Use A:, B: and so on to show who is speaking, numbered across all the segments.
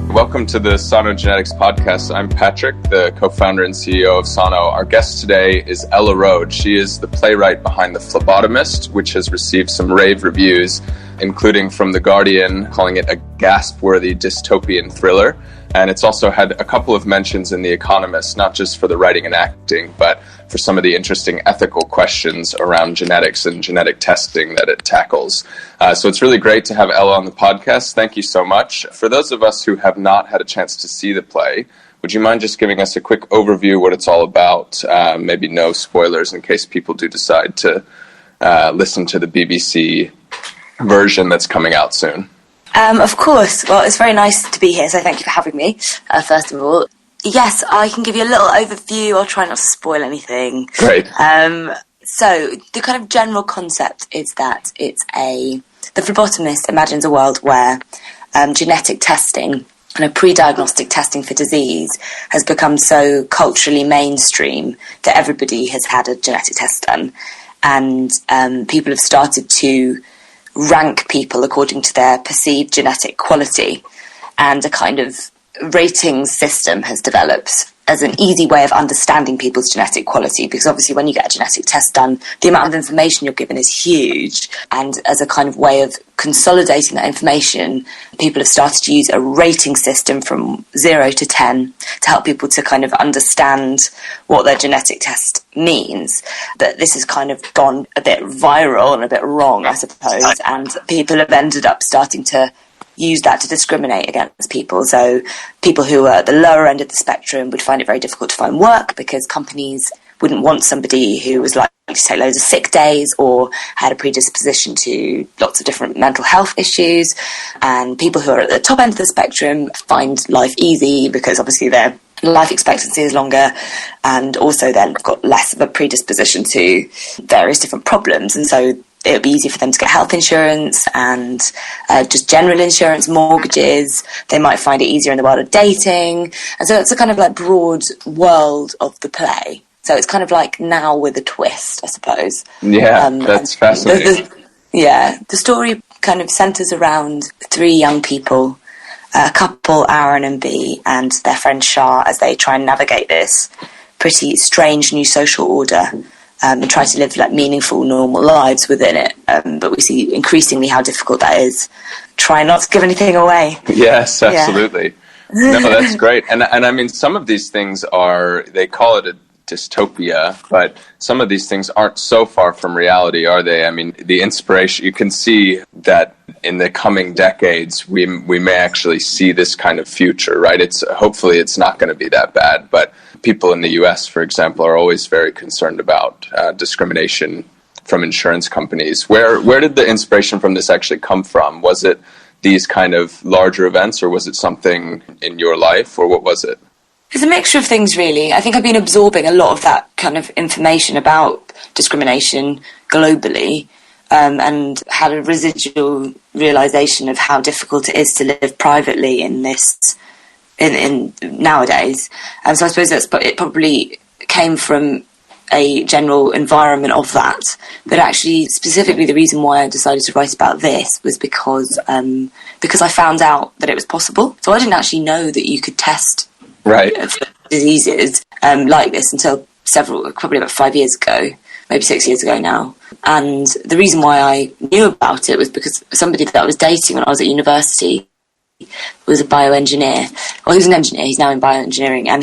A: Welcome to the Sono Genetics podcast. I'm Patrick, the co-founder and CEO of Sono. Our guest today is Ella Road. She is the playwright behind The Phlebotomist, which has received some rave reviews, including from The Guardian, calling it a gasp-worthy dystopian thriller. And it's also had a couple of mentions in The Economist, not just for the writing and acting, but for some of the interesting ethical questions around genetics and genetic testing that it tackles. So it's really great to have Ella on the podcast. Thank you so much. For those of us who have not had a chance to see the play, would you mind just giving us a quick overview what it's all about? Maybe no spoilers in case people do decide to listen to the BBC version that's coming out soon.
B: Of course. Well, it's very nice to be here, so thank you for having me, first of all. Yes, I can give you a little overview. I'll try not to spoil anything.
A: Great.
B: So the kind of general concept is that the phlebotomist imagines a world where genetic testing and pre-diagnostic testing for disease has become so culturally mainstream that everybody has had a genetic test done. And people have started to rank people according to their perceived genetic quality, and a kind of ratings system has developed as an easy way of understanding people's genetic quality, because obviously when you get a genetic test done, the amount of information you're given is huge, and as a kind of way of consolidating that information, people have started to use a rating system from 0 to 10 to help people to kind of understand what their genetic test means. But this has kind of gone a bit viral and a bit wrong, I suppose, and people have ended up starting to use that to discriminate against people. So people who are at the lower end of the spectrum would find it very difficult to find work because companies wouldn't want somebody who was likely to take loads of sick days or had a predisposition to lots of different mental health issues. And people who are at the top end of the spectrum find life easy because obviously their life expectancy is longer, and also then got less of a predisposition to various different problems. And so it would be easy for them to get health insurance and just general insurance, mortgages. They might find it easier in the world of dating. And so it's a kind of like broad world of the play. So it's kind of like now with a twist, I suppose.
A: Yeah, that's fascinating.
B: The story kind of centres around three young people, a couple, Aaron and Bea, and their friend Shah, as they try and navigate this pretty strange new social order. And try to live like meaningful, normal lives within it. But we see increasingly how difficult that is. Try not to give anything away.
A: Yes, absolutely. Yeah. No, that's great. And I mean, some of these things they call it a dystopia, but some of these things aren't so far from reality, are they? I mean, the inspiration, you can see that in the coming decades, we may actually see this kind of future, right? Hopefully it's not going to be that bad, but people in the US, for example, are always very concerned about discrimination from insurance companies. Where did the inspiration from this actually come from? Was it these kind of larger events, or was it something in your life, or what was it?
B: It's a mixture of things, really. I think I've been absorbing a lot of that kind of information about discrimination globally, and had a residual realisation of how difficult it is to live privately in this in nowadays. So I suppose it probably came from a general environment of that. But actually, specifically, the reason why I decided to write about this was because I found out that it was possible. So I didn't actually know that you could test for diseases like this until probably about 5 years ago, maybe 6 years ago now. And the reason why I knew about it was because somebody that I was dating when I was at university was a bioengineer. Well, he was an engineer, he's now in bioengineering, and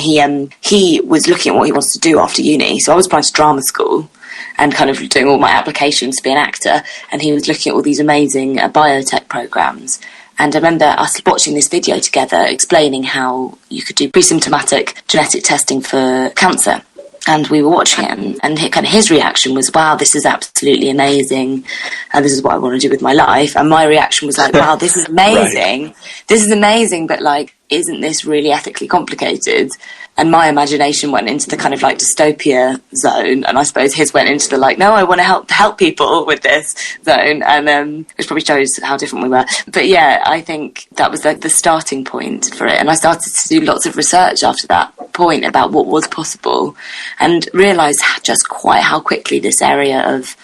B: he was looking at what he wants to do after uni. So I was applying to drama school and kind of doing all my applications to be an actor, and he was looking at all these amazing biotech programs. And I remember us watching this video together explaining how you could do pre-symptomatic genetic testing for cancer. And we were watching it, and kind of his reaction was, wow, this is absolutely amazing, and this is what I want to do with my life. And my reaction was like, wow, this is amazing. This is amazing, but like, isn't this really ethically complicated? And my imagination went into the kind of like dystopia zone, and I suppose his went into the like, no, I want to help people with this zone, and which probably shows how different we were. But yeah, I think that was like the starting point for it, and I started to do lots of research after that point about what was possible, and realised just quite how quickly this area of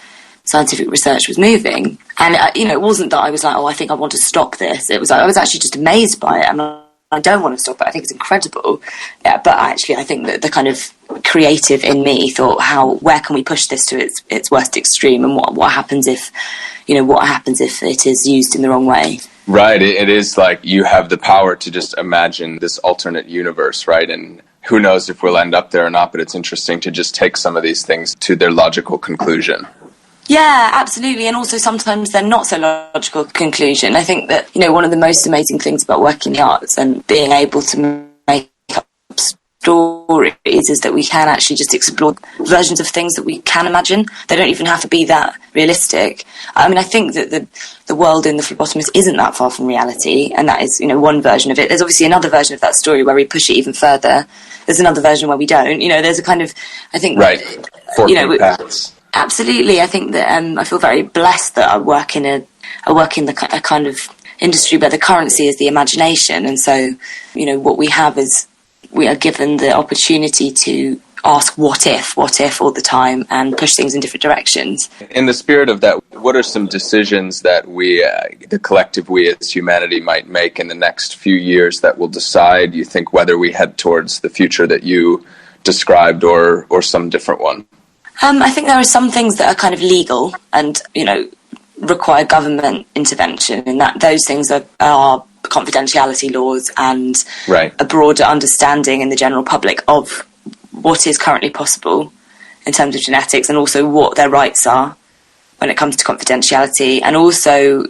B: scientific research was moving. And it wasn't that I was like, oh, I think I want to stop this. It was like I was actually just amazed by it, and I I don't want to stop it. I think it's incredible. Yeah, but actually, I think that the kind of creative in me thought, where can we push this to its worst extreme, and what happens if it is used in the wrong way?
A: Right. It is like you have the power to just imagine this alternate universe, right? And who knows if we'll end up there or not, but it's interesting to just take some of these things to their logical conclusion.
B: Yeah, absolutely. And also sometimes they're not so logical conclusion. I think that, one of the most amazing things about working in the arts and being able to make up stories is that we can actually just explore versions of things that we can imagine. They don't even have to be that realistic. I mean, I think that the world in The Phlebotomist isn't that far from reality, and that is, one version of it. There's obviously another version of that story where we push it even further. There's another version where we don't. There's a kind of, I think...
A: Right. Forking paths.
B: Absolutely. I think that I feel very blessed that I work in a kind of industry where the currency is the imagination. And so, what we have is we are given the opportunity to ask what if all the time and push things in different directions.
A: In the spirit of that, what are some decisions that we, the collective we as humanity, might make in the next few years that will decide, you think, whether we head towards the future that you described or some different one?
B: I think there are some things that are kind of legal and, require government intervention, and that those things are confidentiality laws and
A: right.
B: a broader understanding in the general public of what is currently possible in terms of genetics, and also what their rights are when it comes to confidentiality, and also,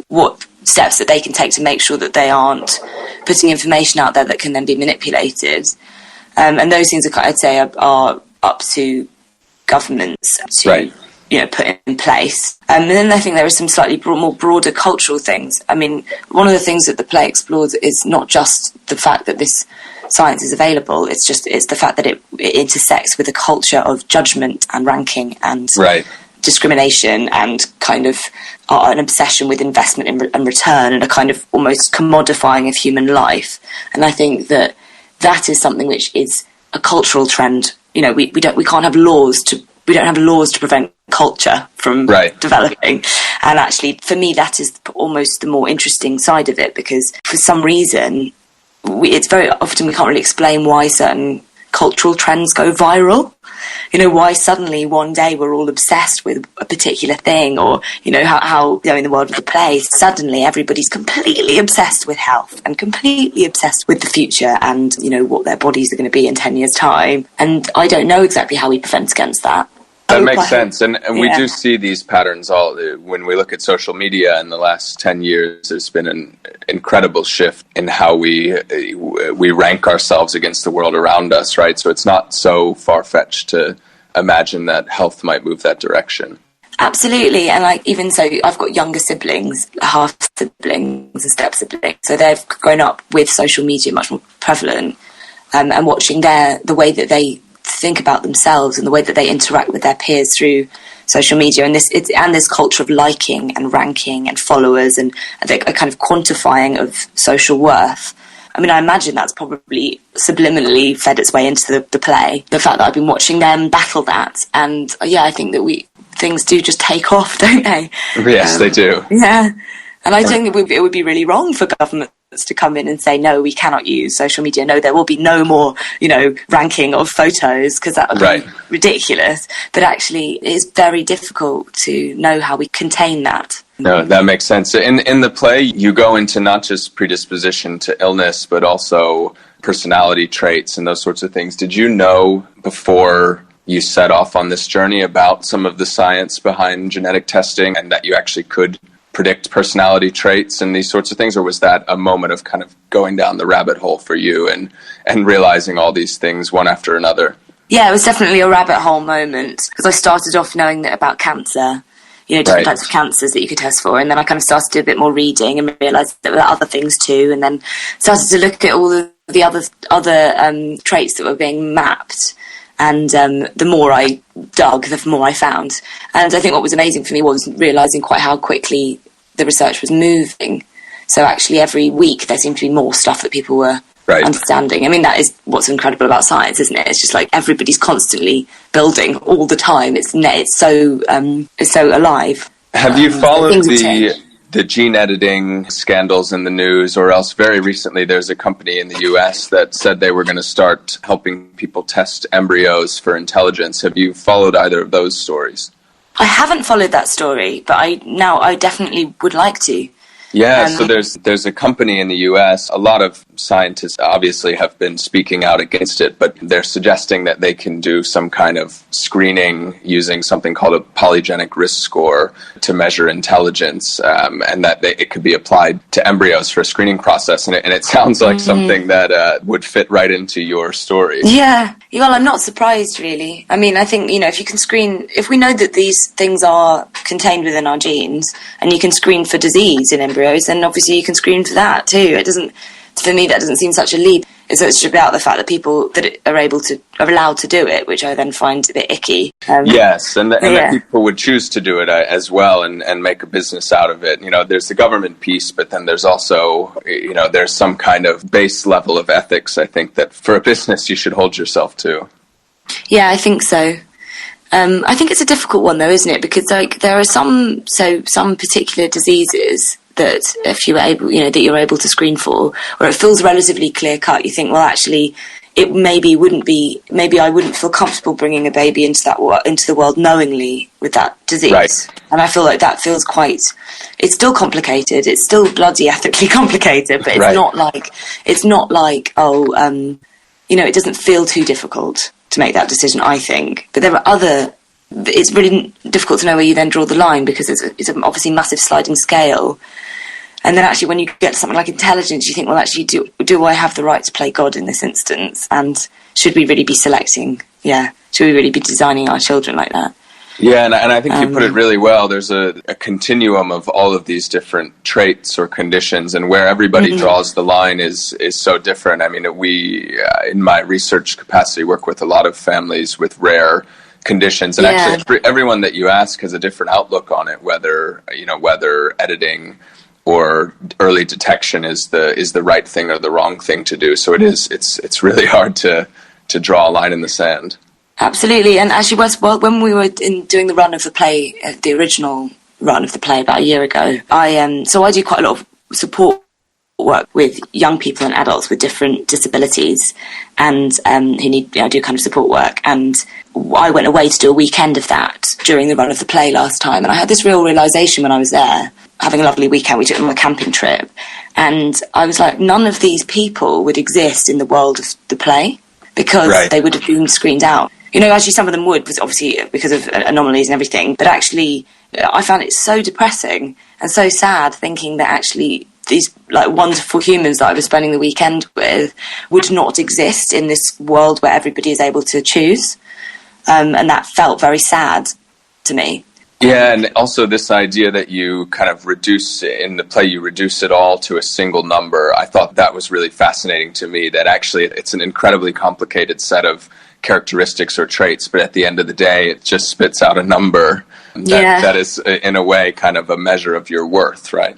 B: what steps that they can take to make sure that they aren't putting information out there that can then be manipulated. And those things I'd say are up to governments to
A: right.
B: Put in place. And then I think there are some slightly more broader cultural things. I mean, one of the things that the play explores is not just the fact that this science is available, it's the fact that it intersects with a culture of judgment and ranking and
A: right.
B: discrimination and kind of an obsession with investment and return, and a kind of almost commodifying of human life. And I think that is something which is a cultural trend. We can't have laws to prevent culture from
A: right.
B: developing. And actually, for me, that is almost the more interesting side of it, because for some reason, it's very often we can't really explain why certain cultural trends go viral. Why suddenly one day we're all obsessed with a particular thing, or, how in the world of the play, suddenly everybody's completely obsessed with health and completely obsessed with the future and, what their bodies are going to be in 10 years' time. And I don't know exactly how we prevent against that.
A: That makes sense. And
B: yeah.
A: We do see these patterns when we look at social media in the last 10 years. There's been an incredible shift in how we rank ourselves against the world around us, right? So it's not so far-fetched to imagine that health might move that direction.
B: Absolutely. And even so, I've got younger siblings, half-siblings and step-siblings. So they've grown up with social media much more prevalent, and watching the way that they think about themselves and the way that they interact with their peers through social media, and this culture of liking and ranking and followers and a kind of quantifying of social worth. I mean, I imagine that's probably subliminally fed its way into the play. The fact that I've been watching them battle that, and I think that things do just take off, don't they?
A: Yes, they do.
B: Yeah, and I think it would be really wrong for government to come in and say, no, we cannot use social media. No, there will be no more, ranking of photos, because that would
A: right.
B: be ridiculous. But actually, it's very difficult to know how we contain that.
A: No, that makes sense. In the play, you go into not just predisposition to illness, but also personality traits and those sorts of things. Did you know before you set off on this journey about some of the science behind genetic testing, and that you actually could predict personality traits and these sorts of things, or was that a moment of kind of going down the rabbit hole for you and realizing all these things one after another?
B: Yeah, it was definitely a rabbit hole moment, because I started off knowing that about cancer, different
A: right.
B: types of cancers that you could test for, and then I kind of started to do a bit more reading and realised that there were other things too, and then started to look at all the other traits that were being mapped. And the more I dug, the more I found. And I think what was amazing for me was realising quite how quickly the research was moving. So actually every week there seemed to be more stuff that people were right. understanding. I mean, that is what's incredible about science, isn't it? It's just like everybody's constantly building all the time. It's so alive.
A: Have you followed the gene editing scandals in the news, or else very recently there's a company in the US that said they were going to start helping people test embryos for intelligence. Have you followed either of those stories?
B: I haven't followed that story, but I definitely would like to.
A: Yeah, so there's a company in the US. A lot of scientists obviously have been speaking out against it, but they're suggesting that they can do some kind of screening using something called a polygenic risk score to measure intelligence, and that it could be applied to embryos for a screening process. And it sounds like something that would fit right into your story.
B: Yeah. Well, I'm not surprised, really. I mean, I think, if you can screen, if we know that these things are contained within our genes, and you can screen for disease in embryos, then obviously you can screen for that too. For me, that doesn't seem such a leap. It's just about the fact that people that are allowed to do it, which I then find a bit icky.
A: Yes, and that people would choose to do it as well and make a business out of it. There's the government piece, but then there's also, there's some kind of base level of ethics, I think, that for a business you should hold yourself to.
B: Yeah, I think so. I think it's a difficult one, though, isn't it? Because there are some particular diseases that if you were able, that you're able to screen for, or it feels relatively clear cut, you think, well, actually, it maybe I wouldn't feel comfortable bringing a baby into the world knowingly with that disease.
A: Right.
B: And I feel like that feels it's still complicated. It's still bloody ethically complicated, but it's not like it doesn't feel too difficult to make that decision, I think. But there are it's really difficult to know where you then draw the line, because it's obviously massive sliding scale. And then actually when you get to something like intelligence, you think, well, actually, do I have the right to play God in this instance? And should we really be should we really be designing our children like that?
A: Yeah, and I think you put it really well. There's a continuum of all of these different traits or conditions, and where everybody draws the line is so different. I mean, we, in my research capacity, work with a lot of families with rare conditions, and actually everyone that you ask has a different outlook on it, whether editing or early detection is the right thing or the wrong thing to do. So it's really hard to draw a line in the sand.
B: Absolutely. And actually, when we were doing the run of the play, the original run of the play about a year ago, I do quite a lot of support work with young people and adults with different disabilities, and who need do kind of support work. And I went away to do a weekend of that during the run of the play last time, and I had this real realisation when I was there, having a lovely weekend. We took them on a camping trip, and I was like, none of these people would exist in the world of the play, because they would have been screened out. Actually some of them would, obviously because of anomalies and everything, but actually I found it so depressing and so sad thinking that actually these wonderful humans that I was spending the weekend with would not exist in this world where everybody is able to choose, and that felt very sad to me.
A: Yeah, and also this idea that you kind of reduce it all to a single number. I thought that was really fascinating to me, that actually it's an incredibly complicated set of characteristics or traits, but at the end of the day, it just spits out a number that is, in a way, kind of a measure of your worth, right?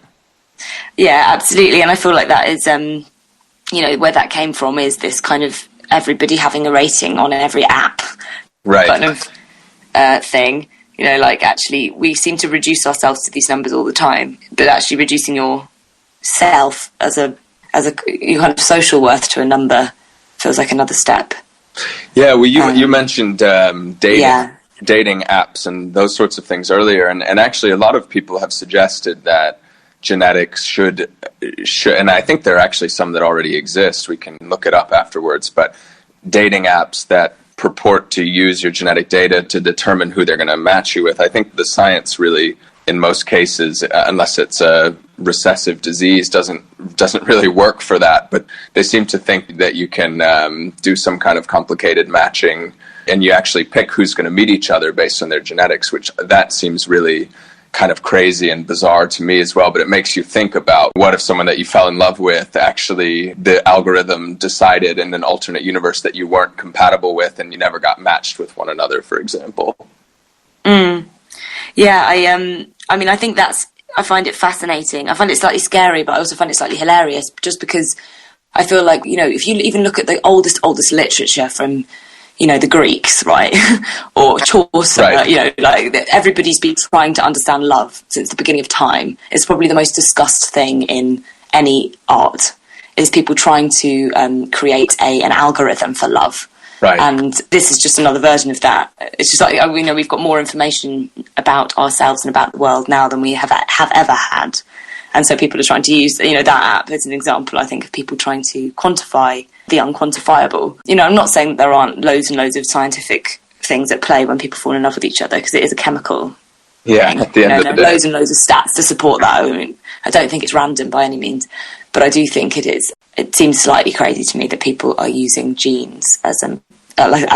B: Yeah, absolutely. And I feel like that is, where that came from is this kind of everybody having a rating on every app kind of thing. Actually, we seem to reduce ourselves to these numbers all the time, but actually reducing yourself as a your kind of social worth to a number feels like another step.
A: Yeah, well, you mentioned dating apps and those sorts of things earlier, and actually a lot of people have suggested that genetics should, and I think there are actually some that already exist, we can look it up afterwards, but dating apps that purport to use your genetic data to determine who they're going to match you with. I think the science really, in most cases, unless it's a recessive disease, doesn't really work for that. But they seem to think that you can do some kind of complicated matching, and you actually pick who's going to meet each other based on their genetics, which that seems really kind of crazy and bizarre to me as well. But it makes you think about, what if someone that you fell in love with, actually the algorithm decided in an alternate universe that you weren't compatible with and you never got matched with one another, for example.
B: Yeah, I think I find it fascinating. I find it slightly scary, but I also find it slightly hilarious, just because I feel like, if you even look at the oldest literature from, the Greeks, right? Or Chaucer,
A: Right.
B: like everybody's been trying to understand love since the beginning of time. It's probably the most discussed thing in any art, is people trying to create an algorithm for love.
A: Right.
B: And this is just another version of that. It's just like, we've got more information about ourselves and about the world now than we have ever had. And so people are trying to use, that app as an example, I think, of people trying to quantify the unquantifiable. I'm not saying that there aren't loads and loads of scientific things at play when people fall in love with each other, because it is a chemical thing.
A: At the end of the day.
B: Loads and loads of stats to support that. I don't think it's random by any means, but I do think it is. It seems slightly crazy to me that people are using genes as a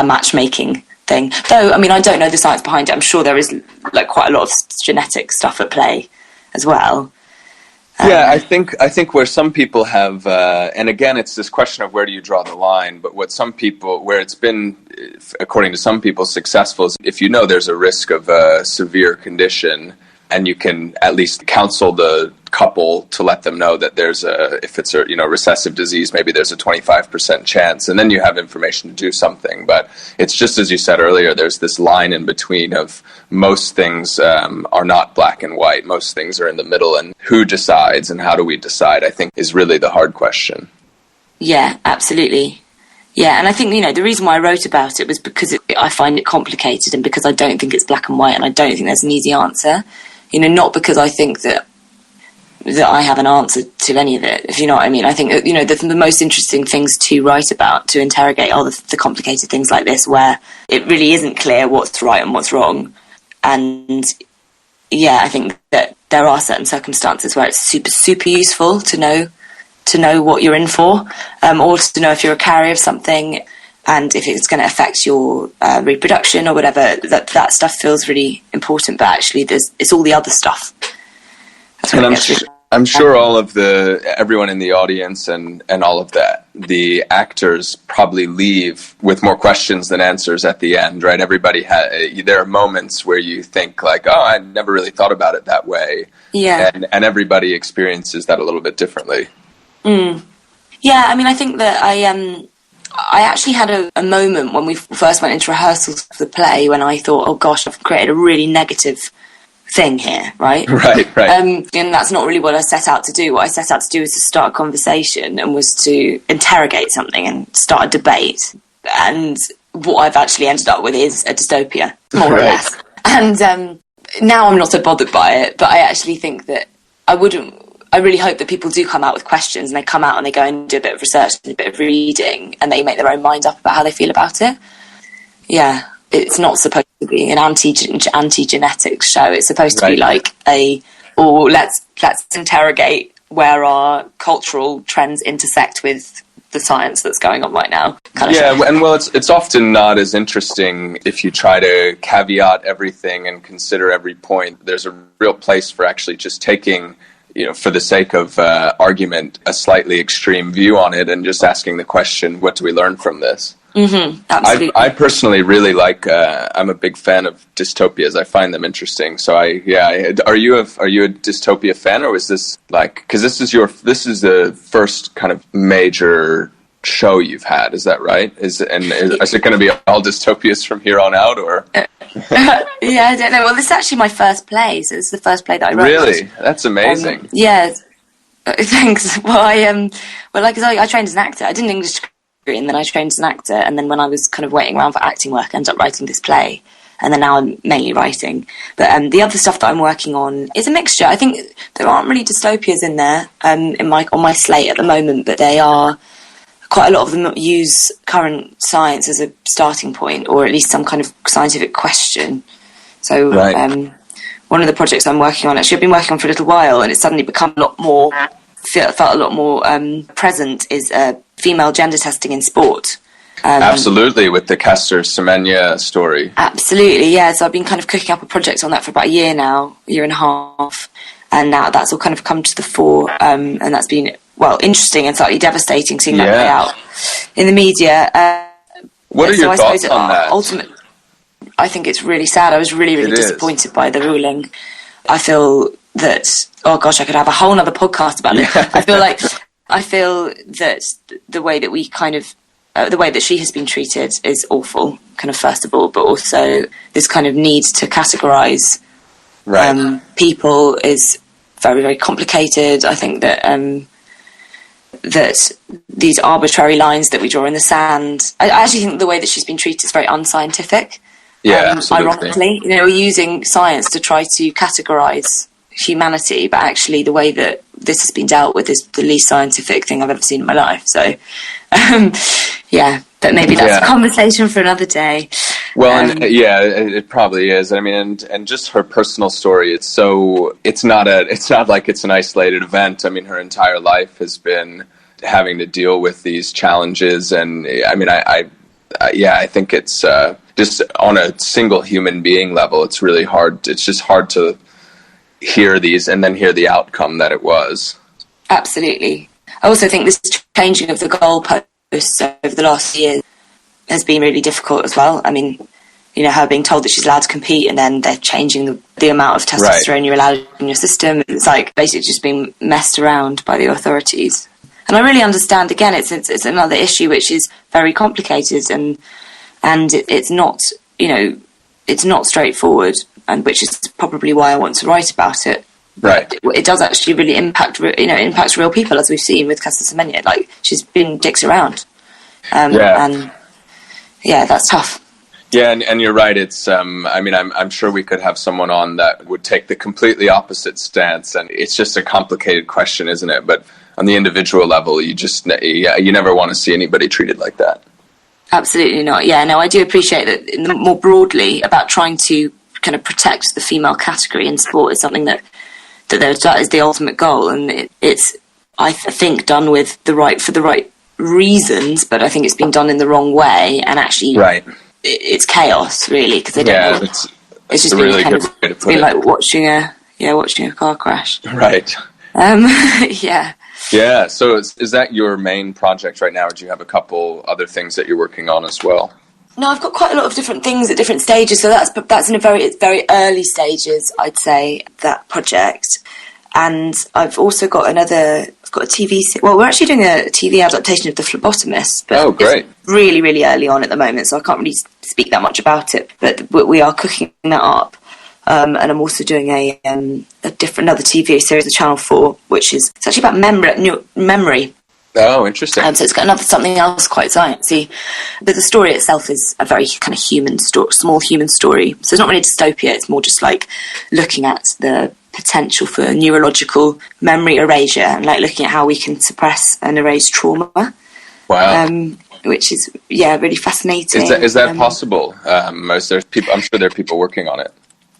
B: matchmaking thing. Though, I don't know the science behind it. I'm sure there is quite a lot of genetic stuff at play as well.
A: Yeah, I think where some people have, and again, it's this question of where do you draw the line, but where it's been, according to some people, successful is if there's a risk of a severe condition, and you can at least counsel the couple to let them know that if it's a recessive disease, maybe there's a 25% chance, and then you have information to do something. But it's just as you said earlier, there's this line in between of most things are not black and white. Most things are in the middle, and who decides and how do we decide, I think, is really the hard question.
B: Yeah, absolutely. Yeah, and I think, the reason why I wrote about it was because I find it complicated, and because I don't think it's black and white, and I don't think there's an easy answer. Not because I think that I have an answer to any of it, if you know what I mean. I think, the most interesting things to write about, to interrogate, are the complicated things like this, where it really isn't clear what's right and what's wrong. And, yeah, I think that there are certain circumstances where it's super, super useful to know what you're in for, or to know if you're a carrier of something, and if it's going to affect your reproduction or whatever. That stuff feels really important, but actually it's all the other stuff.
A: And I'm sure everyone in the audience and all of the actors probably leave with more questions than answers at the end, right? There are moments where you think I never really thought about it that way.
B: Yeah.
A: And everybody experiences that a little bit differently.
B: Mm. Yeah, I think that I actually had a moment when we first went into rehearsals for the play when I thought, oh gosh, I've created a really negative thing here, right?
A: Right.
B: And that's not really what I set out to do. What I set out to do was to start a conversation and was to interrogate something and start a debate. And what I've actually ended up with is a dystopia, more or less. And now I'm not so bothered by it, but I actually think that I really hope that people do come out with questions, and they come out and they go and do a bit of research and a bit of reading, and they make their own mind up about how they feel about it. Yeah, it's not supposed to be an anti-genetics show. It's supposed to be let's interrogate where our cultural trends intersect with the science that's going on right now.
A: It's often not as interesting if you try to caveat everything and consider every point. There's a real place for actually just taking, for the sake of argument, a slightly extreme view on it and just asking the question, what do we learn from this?
B: Mm-hmm, absolutely.
A: I personally really I'm a big fan of dystopias. I find them interesting. So are you a dystopia fan, or is this because this is the first kind of major show you've had, is that right? Is it going to be all dystopias from here on out, or?
B: Yeah, I don't know. Well, this is actually my first play, so it's the first play that I wrote.
A: Really? That's amazing.
B: Yeah. Thanks. Well, I trained as an actor. I did an English degree, and then I trained as an actor, and then when I was kind of waiting around for acting work, I ended up writing this play, and then now I'm mainly writing. But the other stuff that I'm working on is a mixture. I think there aren't really dystopias in there on my slate at the moment, but they are. Quite a lot of them use current science as a starting point, or at least some kind of scientific question. So one of the projects I'm working on, actually I've been working on for a little while, and it's suddenly become a lot more, felt a lot more present, is female gender testing in sport.
A: Absolutely, with the Caster Semenya story.
B: Absolutely, yeah. So I've been kind of cooking up a project on that for about a year and a half, and now that's all kind of come to the fore, and that's been interesting and slightly devastating seeing that play out in the media.
A: What are your thoughts on that?
B: Ultimately, I think it's really sad. I was really, really disappointed by the ruling. I feel that, oh gosh, I could have a whole other podcast about it. I feel that the way that we kind of the way that she has been treated is awful, kind of first of all, but also this kind of need to categorise people is very, very complicated. I think that that these arbitrary lines that we draw in the sand, I actually think the way that she's been treated is very unscientific.
A: Yeah,
B: ironically, we're using science to try to categorise humanity, but actually the way that this has been dealt with is the least scientific thing I've ever seen in my life. So, but maybe that's a conversation for another day.
A: Well, it probably is. I mean, and just her personal story. It's not like it's an isolated event. I mean, her entire life has been having to deal with these challenges, and I mean, I think it's just on a single human being level. It's really hard. It's just hard to hear these and then hear the outcome that it was.
B: Absolutely. I also think this changing of the goalposts over the last year has been really difficult as well. I mean, her being told that she's allowed to compete and then they're changing the amount of testosterone you're allowed in your system. It's like basically just being messed around by the authorities. And I really understand, again, it's another issue which is very complicated and it's not, it's not straightforward, and which is probably why I want to write about it.
A: Right.
B: It does actually really impacts real people, as we've seen with Caster Semenya. Like, she's been dicks around. And that's tough.
A: Yeah, and you're right. It's I mean, I'm sure we could have someone on that would take the completely opposite stance, and it's just a complicated question, isn't it? But on the individual level, you never want to see anybody treated like that. Absolutely not. Yeah, no, I do appreciate that. More broadly, about trying to kind of protect the female category in sport is something that is the ultimate goal, and it's I think done with the right reasons, but I think it's been done in the wrong way, and actually it's chaos really, because they don't know. It's just been kind of it's been like watching a car crash. Right. Yeah. So is that your main project right now, or do you have a couple other things that you're working on as well? No, I've got quite a lot of different things at different stages. So that's in a very early stages, I'd say, that project. And I've also got a TV. Well, we're actually doing a TV adaptation of The Phlebotomist. But great! It's really, really early on at the moment, so I can't really speak that much about it. But we are cooking that up. And I'm also doing another TV series on Channel 4, which is it's actually about memory. Oh, interesting. So it's got something else quite sciencey. But the story itself is a very kind of human story, small human story. So it's not really dystopia, it's more just like looking at the potential for neurological memory erasure and like looking at how we can suppress and erase trauma. Wow. Which is, really fascinating. Is that possible? I'm sure there are people working on it.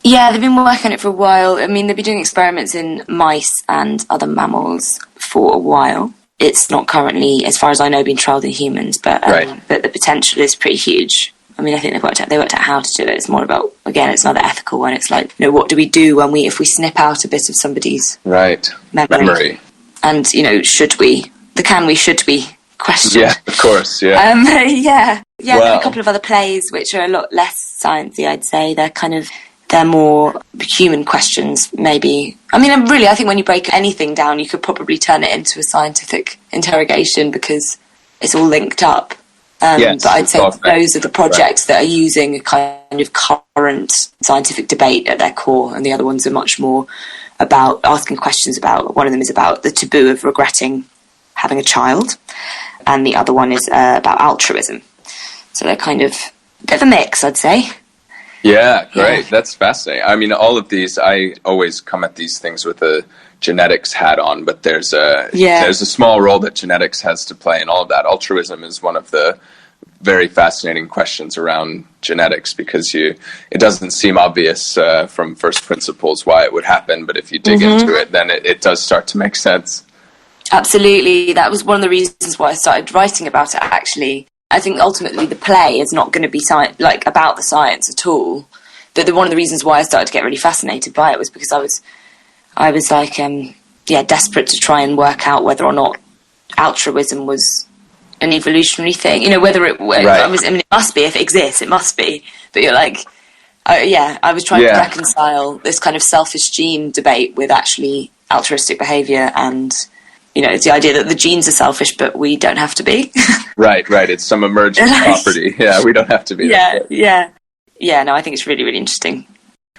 A: Yeah, they've been working on it for a while. I mean, they've been doing experiments in mice and other mammals for a while. It's not currently, as far as I know, being trialled in humans, but the potential is pretty huge. I mean, I think they worked out how to do it. It's more about, again, it's another ethical one. It's like, what do we do if we snip out a bit of somebody's memory? And, should we question? Yeah, of course, yeah. Well, and a couple of other plays which are a lot less sciencey, I'd say. They're more human questions, maybe. I mean, I think when you break anything down, you could probably turn it into a scientific interrogation because it's all linked up. But I'd say those are the projects that are using a kind of current scientific debate at their core, and the other ones are much more about asking questions about, one of them is about the taboo of regretting having a child, and the other one is about altruism. So they're kind of a bit of a mix, I'd say. Yeah, great. Yeah. That's fascinating. I mean, all of these, I always come at these things with a genetics hat on, but there's a small role that genetics has to play in all of that. Altruism is one of the very fascinating questions around genetics because it doesn't seem obvious from first principles why it would happen, but if you dig into it, then it does start to make sense. Absolutely. That was one of the reasons why I started writing about it, actually. I think ultimately the play is not going to be about the science at all. One of the reasons why I started to get really fascinated by it was because I was desperate to try and work out whether or not altruism was an evolutionary thing. Whether it must be. If it exists, it must be. But you're like, I was trying to reconcile this kind of selfish gene debate with actually altruistic behaviour and
B: it's the idea that the genes are selfish, but we don't have to be.
A: Right. It's some emergent property. Yeah, we don't have to be.
B: Yeah. No, I think it's really, really interesting.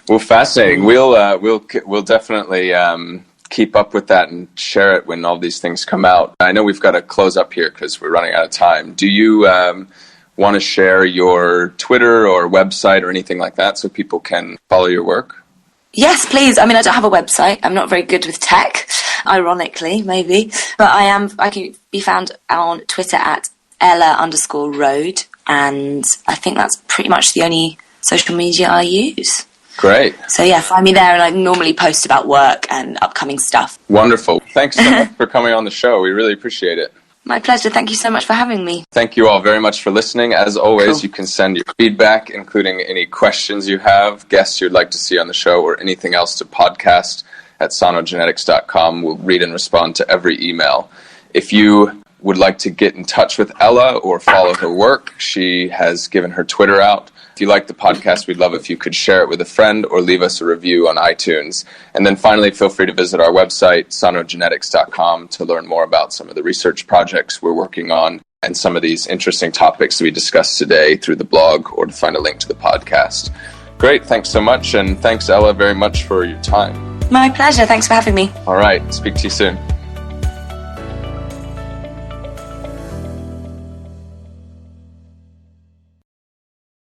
A: Well, fascinating. We'll definitely keep up with that and share it when all these things come out. I know we've got to close up here because we're running out of time. Do you want to share your Twitter or website or anything like that so people can follow your work?
B: Yes, please. I mean, I don't have a website. I'm not very good with tech, ironically, maybe. But I can be found on Twitter at Ella_Road. And I think that's pretty much the only social media I use.
A: Great.
B: So yeah, find me there, and I normally post about work and upcoming stuff.
A: Wonderful. Thanks so much for coming on the show. We really appreciate it.
B: My pleasure. Thank you so much for having me.
A: Thank you all very much for listening. As always, You can send your feedback, including any questions you have, guests you'd like to see on the show, or anything else to podcast@sonogenetics.com. We'll read and respond to every email. If you would like to get in touch with Ella or follow her work, she has given her Twitter out. If you like the podcast, we'd love if you could share it with a friend or leave us a review on iTunes. And then finally, feel free to visit our website, sonogenetics.com, to learn more about some of the research projects we're working on and some of these interesting topics we discussed today through the blog, or to find a link to the podcast. Great. Thanks so much. And thanks, Ella, very much for your time.
B: My pleasure. Thanks for having me.
A: All right. Speak to you soon.